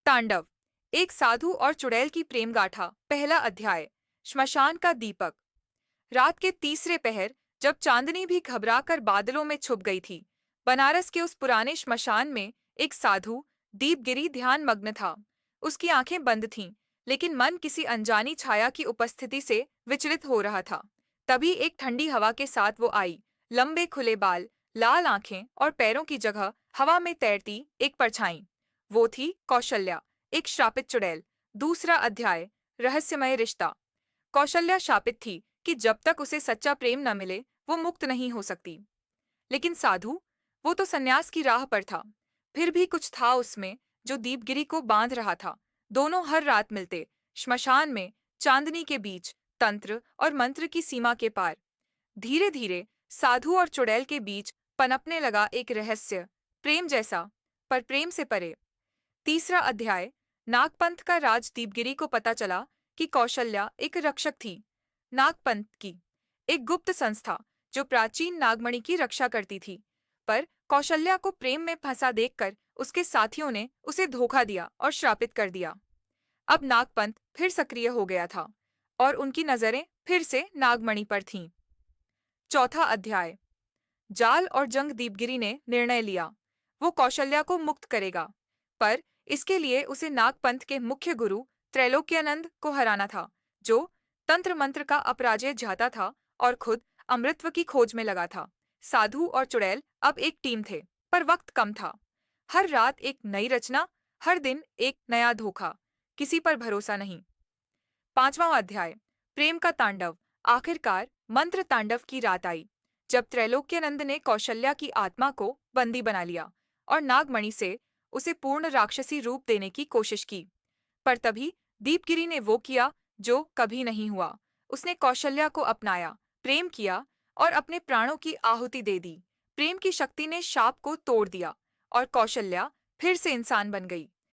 तांडव। एक साधु और चुड़ैल की प्रेम गाथा। पहला अध्याय। श्मशान का दीपक। रात के तीसरे पहर, जब चांदनी भी घबराकर बादलों में छुप गई थी, बनारस के उस पुराने श्मशान में एक साधु दीपगिरी ध्यान मग्न था। उसकी आंखें बंद थीं, लेकिन मन किसी अनजानी छाया की उपस्थिति से विचलित हो रहा था। तभी एक ठंडी हवा के साथ वो आई। लंबे खुले बाल, लाल आंखें और पैरों की जगह हवा में तैरती एक परछाई। वो थी कौशल्या, एक श्रापित चुड़ैल। दूसरा अध्याय। रहस्यमय रिश्ता। कौशल्या शापित थी कि जब तक उसे सच्चा प्रेम न मिले, वो मुक्त नहीं हो सकती। लेकिन साधु, वो तो सन्यास की राह पर था। फिर भी कुछ था उसमें जो दीपगिरी को बांध रहा था। दोनों हर रात मिलते, श्मशान में, चांदनी के बीच, तंत्र और मंत्र की सीमा के पार। धीरे धीरे साधु और चुड़ैल के बीच पनपने लगा एक रहस्य, प्रेम जैसा, पर प्रेम से परे। तीसरा अध्याय। नागपंथ का राज। दीपगिरी को पता चला कि कौशल्या एक रक्षक थी, नागपंथ की एक गुप्त संस्था जो प्राचीन नागमणि की रक्षा करती थी। पर कौशल्या को प्रेम में फंसा देखकर उसके साथियों ने उसे धोखा दिया और श्रापित कर दिया। अब नागपंथ फिर सक्रिय हो गया था और उनकी नजरें फिर से नागमणि पर थीं। चौथा अध्याय। जाल और जंग। दीपगिरी ने निर्णय लिया, वो कौशल्या को मुक्त करेगा, पर इसके लिए उसे नागपंथ के मुख्य गुरु त्रैलोक्यानंद को हराना था, जो तंत्र मंत्र का अपराजय झाता था और खुद अमृतत्व की खोज में लगा था। साधु और चुड़ैल अब एक टीम थे, पर वक्त कम था। हर रात एक नई रचना, हर दिन एक नया धोखा, किसी पर भरोसा नहीं। पांचवां अध्याय। प्रेम का तांडव। आखिरकार मंत्र तांडव की रात आई, जब त्रैलोक्यानंद ने कौशल्या की आत्मा को बंदी बना लिया और नागमणि से उसे पूर्ण राक्षसी रूप देने की कोशिश की। पर तभी दीपगिरी ने वो किया जो कभी नहीं हुआ। उसने कौशल्या को अपनाया, प्रेम किया और अपने प्राणों की आहुति दे दी। प्रेम की शक्ति ने शाप को तोड़ दिया और कौशल्या फिर से इंसान बन गई।